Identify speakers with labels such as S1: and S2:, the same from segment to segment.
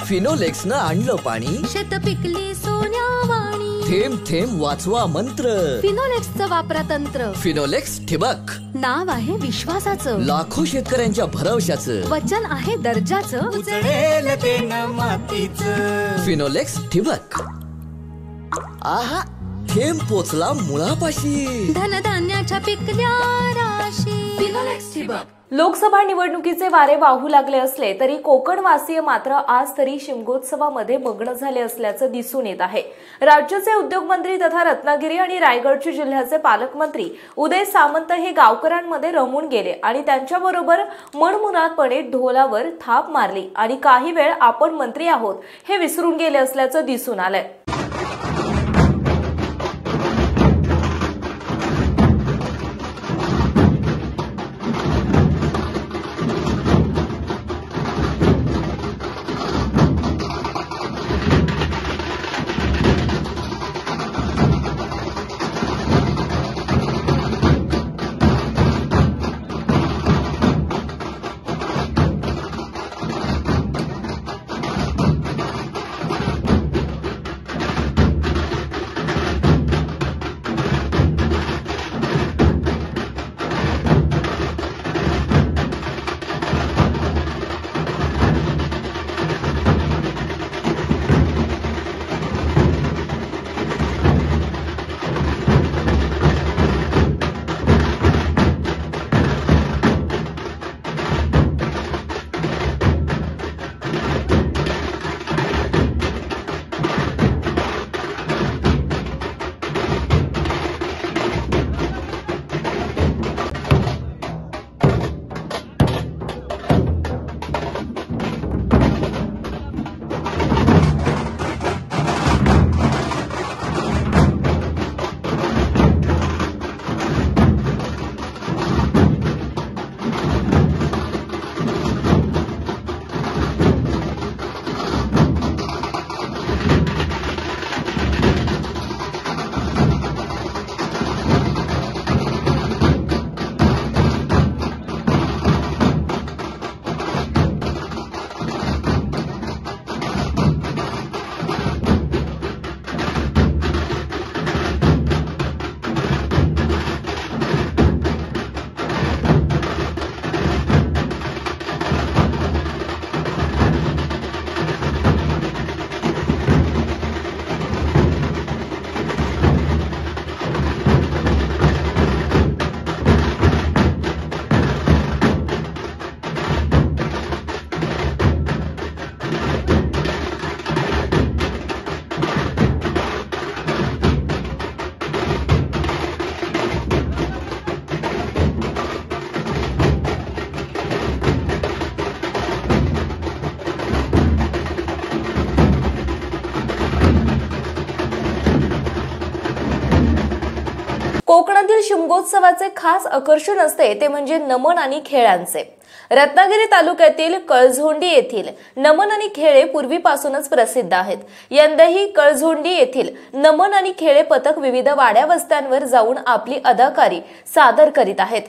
S1: फिनोलेक्सनं आणलं पाणी,
S2: शेत पिकली सोन्यावाणी.
S1: थेंब थेंब वाचवा मंत्र,
S2: फिनोलेक्सचं वापरा तंत्र.
S1: फिनोलेक्स ठिबक,
S2: नाव आहे विश्वासाचं,
S1: लाखो शेतकऱ्यांच्या भरवशाचं,
S2: वचन आहे दर्जाचं.
S3: उजळेल ते न मातीचं.
S1: फिनोलेक्स ठिबक. आहा, थेंब पोचला मुळापाशी,
S2: धनधान्याच्या पिकल्या राशी. फिनोलेक्स ठिबक.
S4: लोकसभा निवडणुकीचे वारे वाहू लागले असले तरी कोकणवासीय मात्र आज तरी शिमगोत्सवामध्ये मग्न झाले असल्याचं दिसून येत आहे. राज्याचे उद्योगमंत्री तथा रत्नागिरी आणि रायगडचे जिल्ह्याचे पालकमंत्री उदय सामंत हे गावकऱ्यांमध्ये रमून गेले आणि त्यांच्याबरोबर मनमुरादपणे ढोलावर थाप मारली आणि काही वेळ आपण मंत्री आहोत हे विसरून गेले असल्याचं दिसून आलंय. कोकणातील शिमगोत्सवाचे खास आकर्षण असते ते म्हणजे नमन आणि खेळांचे. रत्नागिरी तालुक्यातील कळझोंडी येथील नमन आणि खेळे पूर्वीपासूनच प्रसिद्ध आहेत. यंदाही कळझोंडी येथील नमन आणि खेळे पथक विविध वाड्या वस्त्यांवर जाऊन आपली अदाकारी सादर करीत आहेत.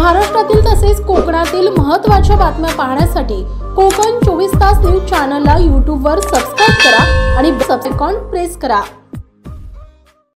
S5: महाराष्ट्रातील तसेच कोकणातील महत्त्वाच्या बातम्या पाहण्यासाठी कोकण 24 तास न्यूज चॅनलला YouTube वर सबस्क्राईब करा आणि बेल आयकॉन प्रेस करा.